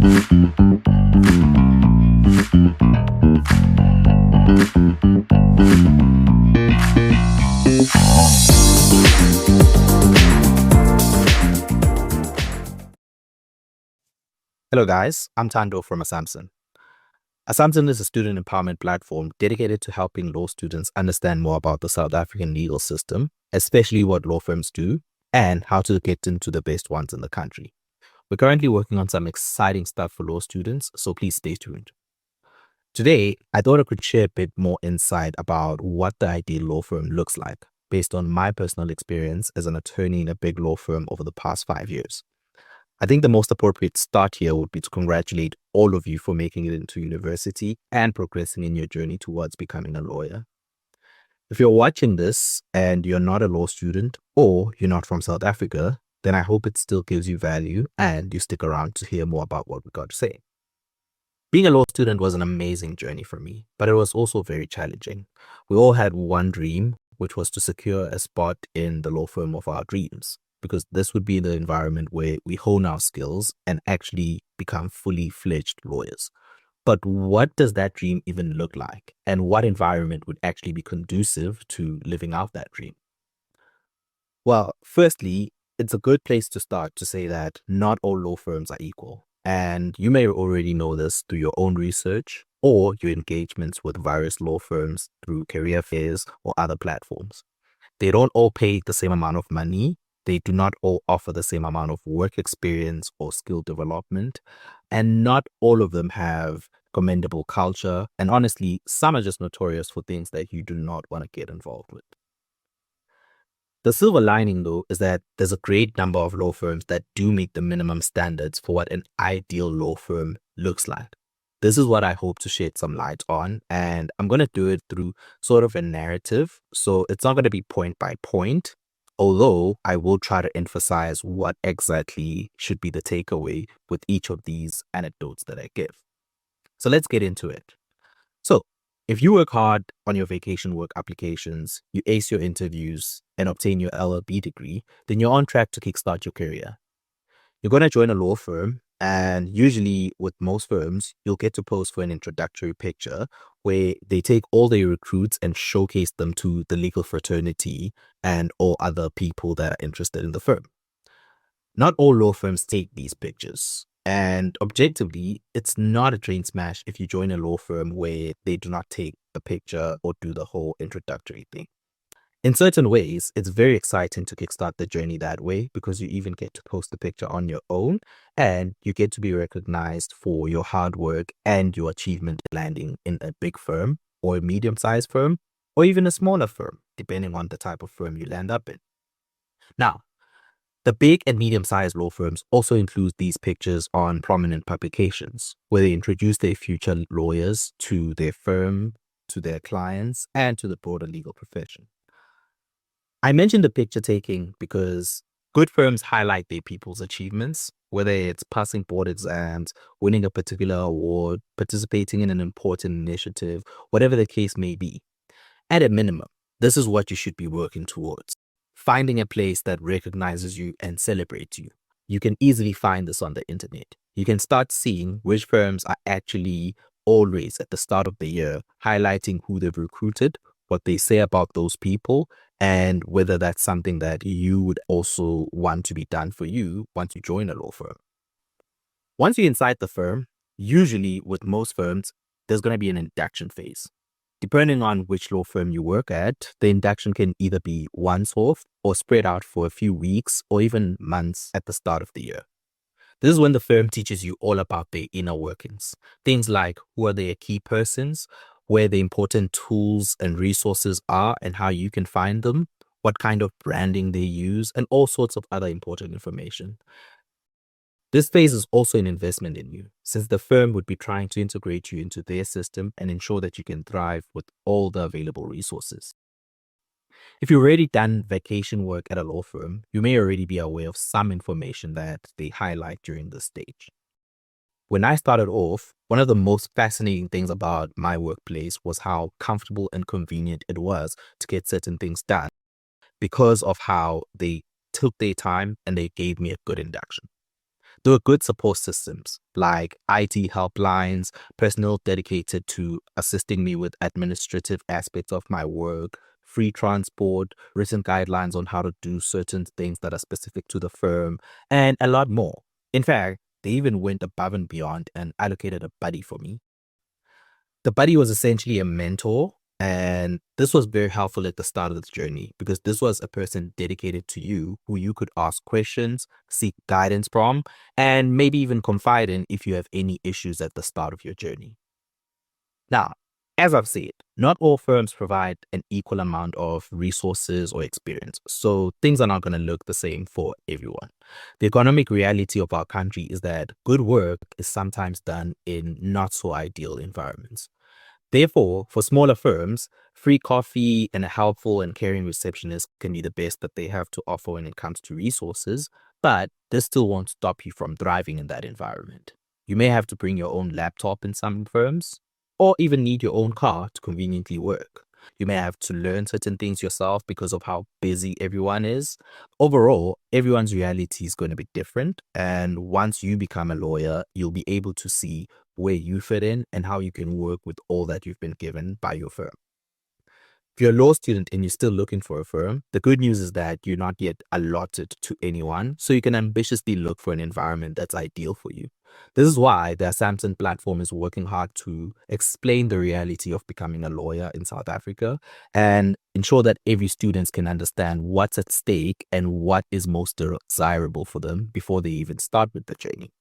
Hello guys, I'm Tando from AsamSon. AsamSon is a student empowerment platform dedicated to helping law students understand more about the South African legal system, especially what law firms do and how to get into the best ones in the country. We're currently working on some exciting stuff for law students, so please stay tuned. Today, I thought I could share a bit more insight about what the ideal law firm looks like based on my personal experience as an attorney in a big law firm over the past 5 years. I think the most appropriate start here would be to congratulate all of you for making it into university and progressing in your journey towards becoming a lawyer. If you're watching this and you're not a law student or you're not from South Africa, then I hope it still gives you value and you stick around to hear more about what we got to say. Being a law student was an amazing journey for me, but it was also very challenging. We all had one dream, which was to secure a spot in the law firm of our dreams, because this would be the environment where we hone our skills and actually become fully fledged lawyers. But what does that dream even look like? And what environment would actually be conducive to living out that dream? Well, firstly, it's a good place to start to say that not all law firms are equal. And you may already know this through your own research or your engagements with various law firms through career fairs or other platforms. They don't all pay the same amount of money. They do not all offer the same amount of work experience or skill development. And not all of them have commendable culture. And honestly, some are just notorious for things that you do not want to get involved with. The silver lining, though, is that there's a great number of law firms that do meet the minimum standards for what an ideal law firm looks like. This is what I hope to shed some light on, and I'm going to do it through sort of a narrative. So it's not going to be point by point, although I will try to emphasize what exactly should be the takeaway with each of these anecdotes that I give. So let's get into it. So, if you work hard on your vacation work applications, you ace your interviews, and obtain your LLB degree, then you're on track to kickstart your career. You're going to join a law firm, and usually with most firms, you'll get to pose for an introductory picture where they take all their recruits and showcase them to the legal fraternity and all other people that are interested in the firm. Not all law firms take these pictures. And objectively, it's not a train smash if you join a law firm where they do not take a picture or do the whole introductory thing. In certain ways, it's very exciting to kickstart the journey that way because you even get to post the picture on your own and you get to be recognized for your hard work and your achievement landing in a big firm or a medium-sized firm or even a smaller firm, depending on the type of firm you land up in. Now, the big and medium-sized law firms also include these pictures on prominent publications, where they introduce their future lawyers to their firm, to their clients, and to the broader legal profession. I mentioned the picture taking because good firms highlight their people's achievements, whether it's passing board exams, winning a particular award, participating in an important initiative, whatever the case may be. At a minimum, this is what you should be working towards. Finding a place that recognizes you and celebrates you. You can easily find this on the internet. You can start seeing which firms are actually always at the start of the year highlighting who they've recruited, what they say about those people, and whether that's something that you would also want to be done for you once you join a law firm. Once you're inside the firm, usually with most firms, there's going to be an induction phase. Depending on which law firm you work at, the induction can either be once off or spread out for a few weeks or even months at the start of the year. This is when the firm teaches you all about their inner workings. Things like who are their key persons, where the important tools and resources are and how you can find them, what kind of branding they use, and all sorts of other important information. This phase is also an investment in you, since the firm would be trying to integrate you into their system and ensure that you can thrive with all the available resources. If you've already done vacation work at a law firm, you may already be aware of some information that they highlight during this stage. When I started off, one of the most fascinating things about my workplace was how comfortable and convenient it was to get certain things done because of how they took their time and they gave me a good induction. There were good support systems like IT helplines, personnel dedicated to assisting me with administrative aspects of my work, free transport, written guidelines on how to do certain things that are specific to the firm, and a lot more. In fact, they even went above and beyond and allocated a buddy for me. The buddy was essentially a mentor, and this was very helpful at the start of the journey because this was a person dedicated to you who you could ask questions, seek guidance from, and maybe even confide in if you have any issues at the start of your journey. Now, as I've said, not all firms provide an equal amount of resources or experience, so things are not going to look the same for everyone. The economic reality of our country is that good work is sometimes done in not so ideal environments. Therefore, for smaller firms, free coffee and a helpful and caring receptionist can be the best that they have to offer when it comes to resources, but this still won't stop you from thriving in that environment. You may have to bring your own laptop in some firms, or even need your own car to conveniently work. You may have to learn certain things yourself because of how busy everyone is. Overall, everyone's reality is going to be different. And once you become a lawyer, you'll be able to see where you fit in and how you can work with all that you've been given by your firm. If you're a law student and you're still looking for a firm, the good news is that you're not yet allotted to anyone, so you can ambitiously look for an environment that's ideal for you. This is why the AsamSon platform is working hard to explain the reality of becoming a lawyer in South Africa and ensure that every student can understand what's at stake and what is most desirable for them before they even start with the journey.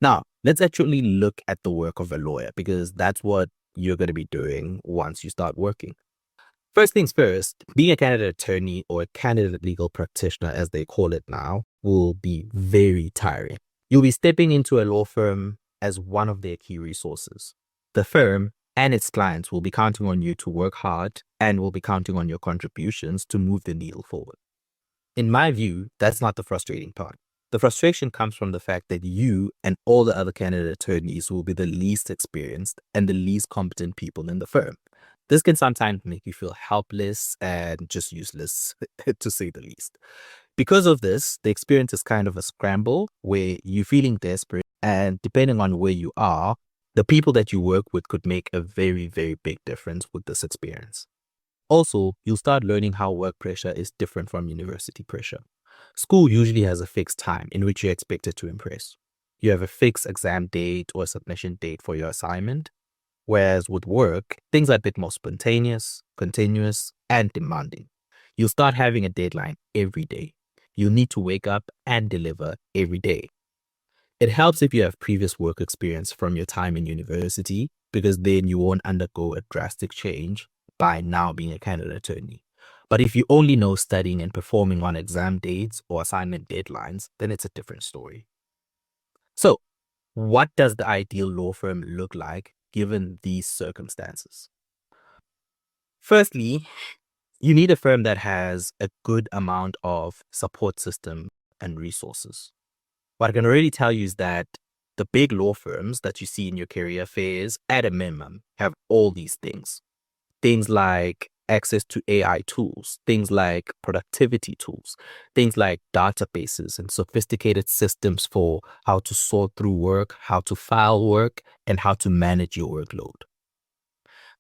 Now, let's actually look at the work of a lawyer because that's what you're going to be doing once you start working. First things first, being a candidate attorney or a candidate legal practitioner, as they call it now, will be very tiring. You'll be stepping into a law firm as one of their key resources. The firm and its clients will be counting on you to work hard and will be counting on your contributions to move the needle forward. In my view, that's not the frustrating part. The frustration comes from the fact that you and all the other candidate attorneys will be the least experienced and the least competent people in the firm. This can sometimes make you feel helpless and just useless, to say the least. Because of this, the experience is kind of a scramble where you're feeling desperate, and depending on where you are, the people that you work with could make a very, very big difference with this experience. Also, you'll start learning how work pressure is different from university pressure. School usually has a fixed time in which you're expected to impress. You have a fixed exam date or submission date for your assignment, whereas with work, things are a bit more spontaneous, continuous, and demanding. You'll start having a deadline every day. You'll need to wake up and deliver every day. It helps if you have previous work experience from your time in university because then you won't undergo a drastic change by now being a candidate attorney. But if you only know studying and performing on exam dates or assignment deadlines, then it's a different story. So, what does the ideal law firm look like given these circumstances? Firstly, you need a firm that has a good amount of support system and resources. What I can already tell you is that the big law firms that you see in your career fairs, at a minimum, have all these things. Things like access to AI tools, things like productivity tools, things like databases and sophisticated systems for how to sort through work, how to file work, and how to manage your workload.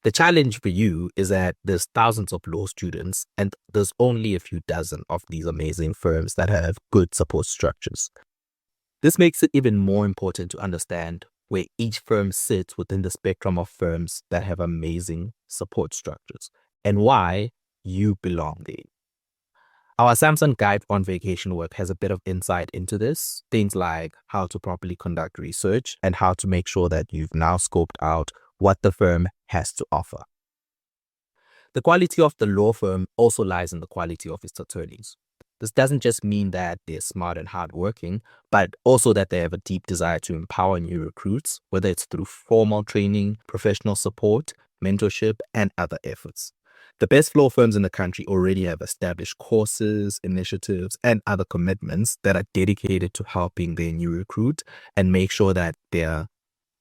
The challenge for you is that there's thousands of law students and there's only a few dozen of these amazing firms that have good support structures. This makes it even more important to understand where each firm sits within the spectrum of firms that have amazing support structures and why you belong there. Our AsamSon guide on vacation work has a bit of insight into this, things like how to properly conduct research and how to make sure that you've now scoped out what the firm has to offer. The quality of the law firm also lies in the quality of its attorneys. This doesn't just mean that they're smart and hardworking, but also that they have a deep desire to empower new recruits, whether it's through formal training, professional support, mentorship, and other efforts. The best law firms in the country already have established courses, initiatives, and other commitments that are dedicated to helping their new recruit and make sure that they're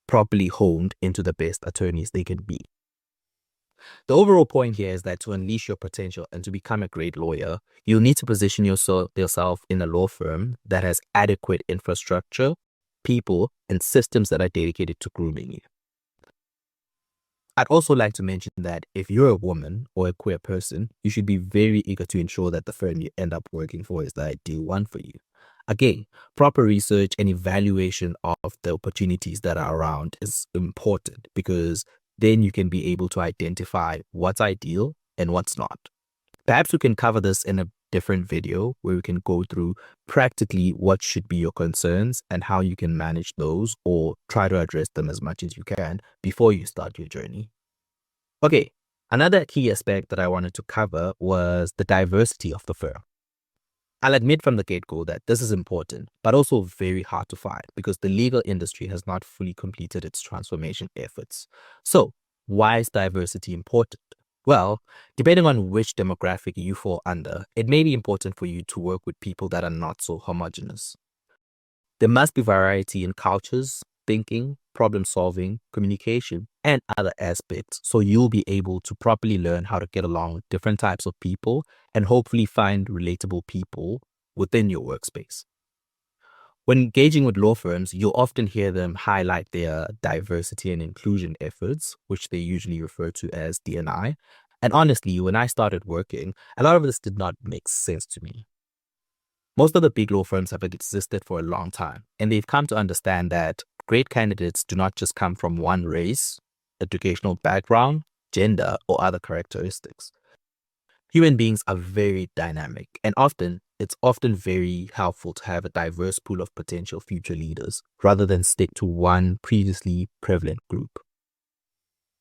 properly honed into the best attorneys they can be. The overall point here is that to unleash your potential and to become a great lawyer, you'll need to position yourself in a law firm that has adequate infrastructure, people, and systems that are dedicated to grooming you. I'd also like to mention that if you're a woman or a queer person, you should be very eager to ensure that the firm you end up working for is the ideal one for you. Again, proper research and evaluation of the opportunities that are around is important because then you can be able to identify what's ideal and what's not. Perhaps we can cover this in a different video where we can go through practically what should be your concerns and how you can manage those or try to address them as much as you can before you start your journey. Okay, another key aspect that I wanted to cover was the diversity of the firm. I'll admit from the get-go that this is important, but also very hard to find because the legal industry has not fully completed its transformation efforts. So, why is diversity important? Well, depending on which demographic you fall under, it may be important for you to work with people that are not so homogenous. There must be variety in cultures, thinking, problem solving, communication, and other aspects so you'll be able to properly learn how to get along with different types of people and hopefully find relatable people within your workspace. When engaging with law firms, you'll often hear them highlight their diversity and inclusion efforts, which they usually refer to as D&I. And honestly, when I started working, a lot of this did not make sense to me. Most of the big law firms have existed for a long time, and they've come to understand that great candidates do not just come from one race, educational background, gender, or other characteristics. Human beings are very dynamic, and it's often very helpful to have a diverse pool of potential future leaders rather than stick to one previously prevalent group.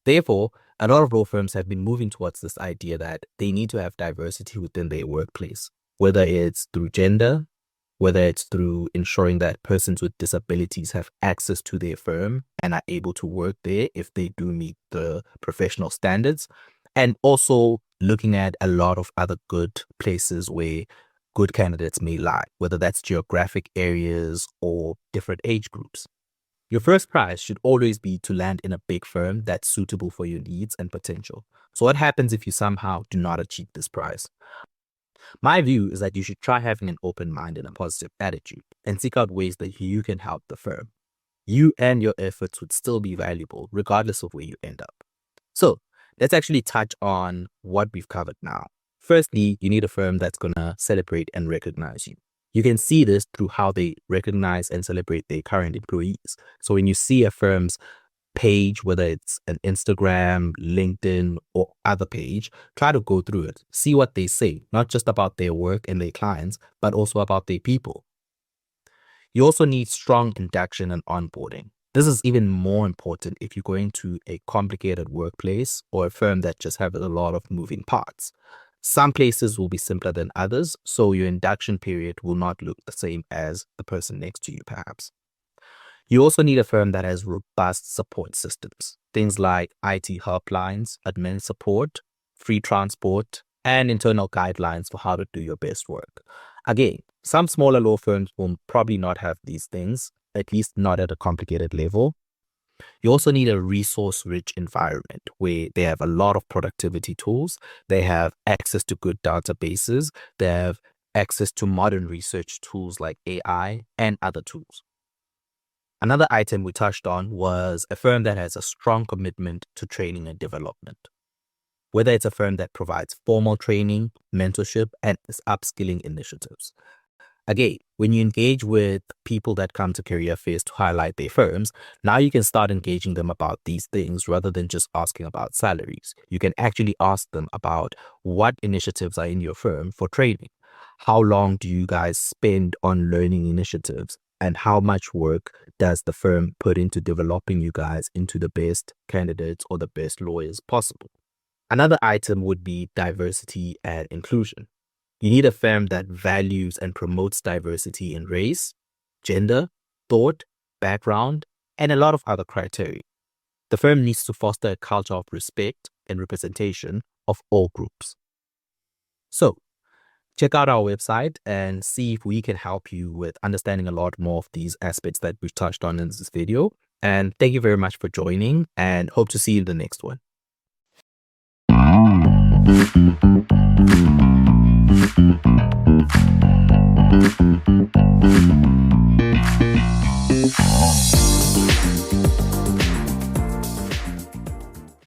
Therefore, a lot of law firms have been moving towards this idea that they need to have diversity within their workplace, whether it's through gender, whether it's through ensuring that persons with disabilities have access to their firm and are able to work there if they do meet the professional standards, and also looking at a lot of other good places where good candidates may lie, whether that's geographic areas or different age groups. Your first prize should always be to land in a big firm that's suitable for your needs and potential. So what happens if you somehow do not achieve this prize? My view is that you should try having an open mind and a positive attitude and seek out ways that you can help the firm. You and your efforts would still be valuable regardless of where you end up. So let's actually touch on what we've covered now. Firstly, you need a firm that's going to celebrate and recognize you. You can see this through how they recognize and celebrate their current employees. So when you see a firm's page, whether it's an Instagram, LinkedIn, or other page, try to go through it. See what they say, not just about their work and their clients, but also about their people. You also need strong induction and onboarding. This is even more important if you're going to a complicated workplace or a firm that just has a lot of moving parts. Some places will be simpler than others, so your induction period will not look the same as the person next to you, perhaps. You also need a firm that has robust support systems, things like IT helplines, admin support, free transport, and internal guidelines for how to do your best work. Again, some smaller law firms will probably not have these things, at least not at a complicated level. You also need a resource-rich environment where they have a lot of productivity tools, they have access to good databases, they have access to modern research tools like AI and other tools. Another item we touched on was a firm that has a strong commitment to training and development. Whether it's a firm that provides formal training, mentorship, and upskilling initiatives. Again, when you engage with people that come to career fairs to highlight their firms, now you can start engaging them about these things rather than just asking about salaries. You can actually ask them about what initiatives are in your firm for training. How long do you guys spend on learning initiatives? And how much work does the firm put into developing you guys into the best candidates or the best lawyers possible? Another item would be diversity and inclusion. You need a firm that values and promotes diversity in race, gender, thought, background, and a lot of other criteria. The firm needs to foster a culture of respect and representation of all groups. So, check out our website and see if we can help you with understanding a lot more of these aspects that we've touched on in this video. And thank you very much for joining and hope to see you in the next one.